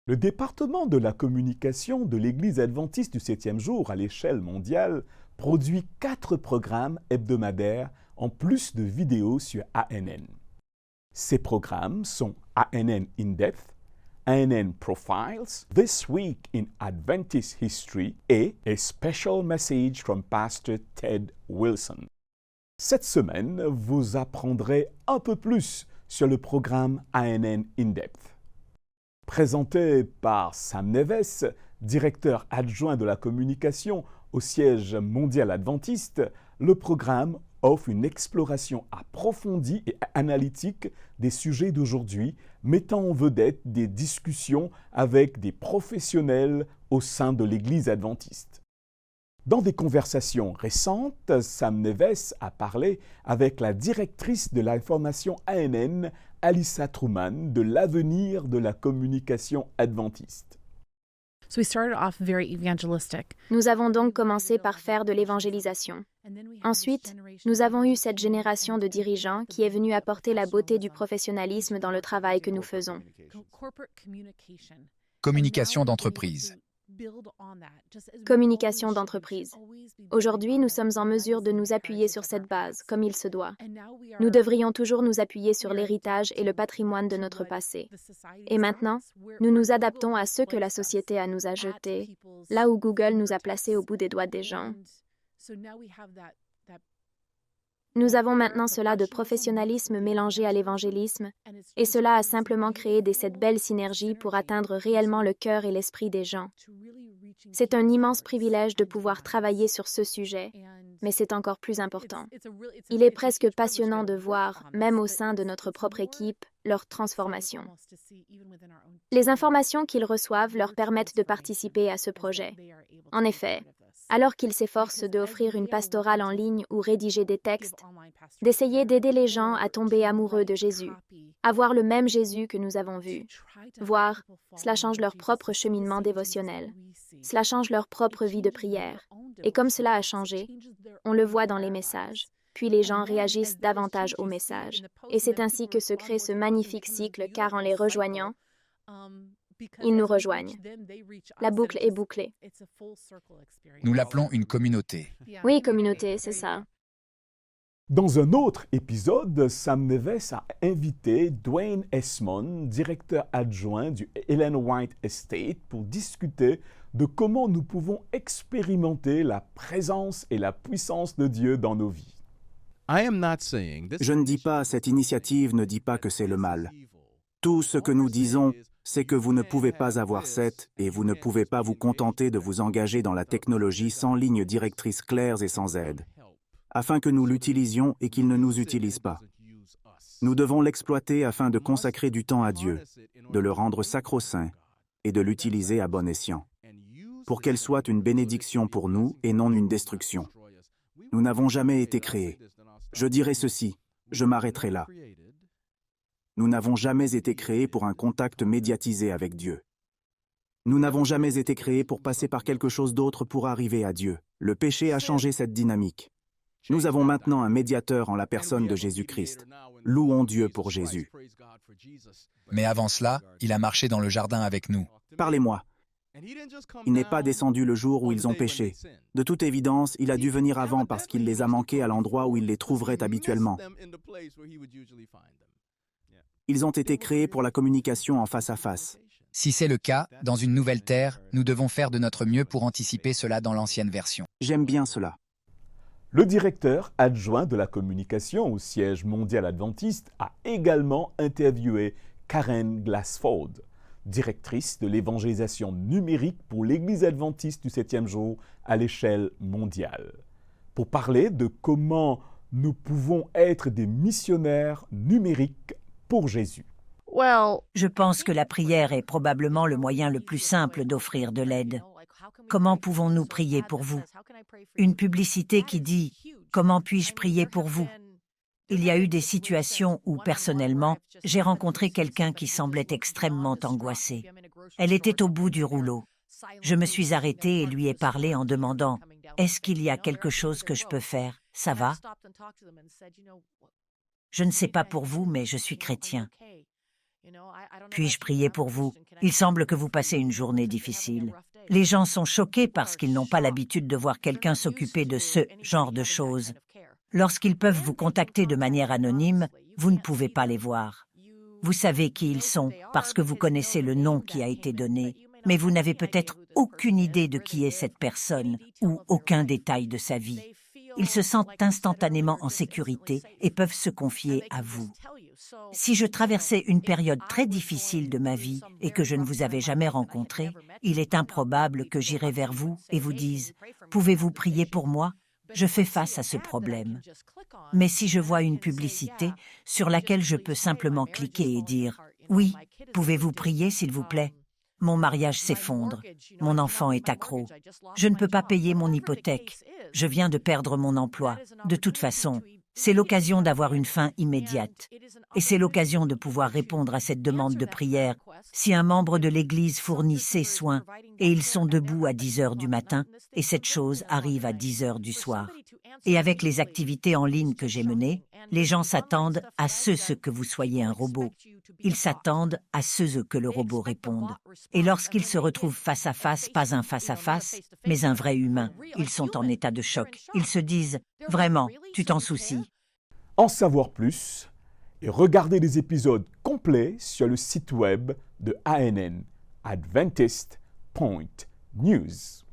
Le département de la communication de l'Église adventiste du septième jour à l'échelle mondiale produit 4 programmes hebdomadaires en plus de vidéos sur ANN. Ces programmes sont ANN In-Depth, ANN Profiles, This Week in Adventist History et A Special Message from Pastor Ted Wilson. Cette semaine, vous apprendrez un peu plus sur le programme ANN In-Depth. Présenté par Sam Neves, directeur adjoint de la communication au siège mondial adventiste, le programme offre une exploration approfondie et analytique des sujets d'aujourd'hui, mettant en vedette des discussions avec des professionnels au sein de l'Église adventiste. Dans des conversations récentes, Sam Neves a parlé avec la directrice de l'information ANN, Alyssa Truman, de l'avenir de la communication adventiste. Nous avons donc commencé par faire de l'évangélisation. Ensuite, nous avons eu cette génération de dirigeants qui est venue apporter la beauté du professionnalisme dans le travail que nous faisons. Communication d'entreprise. Communication d'entreprise. Aujourd'hui, nous sommes en mesure de nous appuyer sur cette base, comme il se doit. Nous devrions toujours nous appuyer sur l'héritage et le patrimoine de notre passé. Et maintenant, nous nous adaptons à ce que la société nous a jeté, là où Google nous a placés au bout des doigts des gens. Nous avons maintenant cela de professionnalisme mélangé à l'évangélisme, et cela a simplement créé cette belle synergie pour atteindre réellement le cœur et l'esprit des gens. C'est un immense privilège de pouvoir travailler sur ce sujet, mais c'est encore plus important. Il est presque passionnant de voir, même au sein de notre propre équipe, leur transformation. Les informations qu'ils reçoivent leur permettent de participer à ce projet. En effet, alors qu'ils s'efforcent d'offrir une pastorale en ligne ou rédiger des textes, d'essayer d'aider les gens à tomber amoureux de Jésus, à voir le même Jésus que nous avons vu. Voir, cela change leur propre cheminement dévotionnel. Cela change leur propre vie de prière. Et comme cela a changé, on le voit dans les messages. Puis les gens réagissent davantage aux messages. Et c'est ainsi que se crée ce magnifique cycle, car en les rejoignant, ils nous rejoignent. La boucle est bouclée. Nous l'appelons une communauté. Oui, communauté, c'est ça. Dans un autre épisode, Sam Neves a invité Dwayne Esmond, directeur adjoint du Ellen White Estate, pour discuter de comment nous pouvons expérimenter la présence et la puissance de Dieu dans nos vies. Je ne dis pas, cette initiative ne dit pas que c'est le mal. Tout ce que nous disons, c'est que vous ne pouvez pas avoir cette, et vous ne pouvez pas vous contenter de vous engager dans la technologie sans ligne directrice claires et sans aide, afin que nous l'utilisions et qu'il ne nous utilise pas. Nous devons l'exploiter afin de consacrer du temps à Dieu, de le rendre sacro-saint et de l'utiliser à bon escient, pour qu'elle soit une bénédiction pour nous et non une destruction. Nous n'avons jamais été créés. Je dirai ceci, je m'arrêterai là. Nous n'avons jamais été créés pour un contact médiatisé avec Dieu. Nous n'avons jamais été créés pour passer par quelque chose d'autre pour arriver à Dieu. Le péché a changé cette dynamique. Nous avons maintenant un médiateur en la personne de Jésus-Christ. Louons Dieu pour Jésus. Mais avant cela, il a marché dans le jardin avec nous. Parlez-moi. Il n'est pas descendu le jour où ils ont péché. De toute évidence, il a dû venir avant parce qu'il les a manqués à l'endroit où il les trouverait habituellement. Ils ont été créés pour la communication en face à face. Si c'est le cas, dans une nouvelle terre, nous devons faire de notre mieux pour anticiper cela dans l'ancienne version. J'aime bien cela. Le directeur adjoint de la communication au siège mondial adventiste a également interviewé Karen Glassford, directrice de l'évangélisation numérique pour l'Église adventiste du septième jour à l'échelle mondiale, pour parler de comment nous pouvons être des missionnaires numériques pour Jésus. Je pense que la prière est probablement le moyen le plus simple d'offrir de l'aide. Comment pouvons-nous prier pour vous? Une publicité qui dit « Comment puis-je prier pour vous ?» Il y a eu des situations où, personnellement, j'ai rencontré quelqu'un qui semblait extrêmement angoissé. Elle était au bout du rouleau. Je me suis arrêtée et lui ai parlé en demandant « Est-ce qu'il y a quelque chose que je peux faire? Ça va? » Je ne sais pas pour vous, mais je suis chrétien. Puis-je prier pour vous? Il semble que vous passez une journée difficile. Les gens sont choqués parce qu'ils n'ont pas l'habitude de voir quelqu'un s'occuper de ce genre de choses. Lorsqu'ils peuvent vous contacter de manière anonyme, vous ne pouvez pas les voir. Vous savez qui ils sont parce que vous connaissez le nom qui a été donné, mais vous n'avez peut-être aucune idée de qui est cette personne ou aucun détail de sa vie. Ils se sentent instantanément en sécurité et peuvent se confier à vous. Si je traversais une période très difficile de ma vie et que je ne vous avais jamais rencontré, il est improbable que j'irai vers vous et vous dise « Pouvez-vous prier pour moi ?» Je fais face à ce problème. Mais si je vois une publicité sur laquelle je peux simplement cliquer et dire « Oui, pouvez-vous prier s'il vous plaît ?» Mon mariage s'effondre, mon enfant est accro, je ne peux pas payer mon hypothèque, je viens de perdre mon emploi. De toute façon, c'est l'occasion d'avoir une fin immédiate. Et c'est l'occasion de pouvoir répondre à cette demande de prière si un membre de l'Église fournit ses soins et ils sont debout à 10 heures du matin et cette chose arrive à 10 heures du soir. Et avec les activités en ligne que j'ai menées, les gens s'attendent à ce que vous soyez un robot. Ils s'attendent à ce que le robot réponde. Et lorsqu'ils se retrouvent face à face, pas un face à face, mais un vrai humain, ils sont en état de choc. Ils se disent « Vraiment, tu t'en soucies ?» En savoir plus et regarder des épisodes complets sur le site web de ANN, Adventist Point News.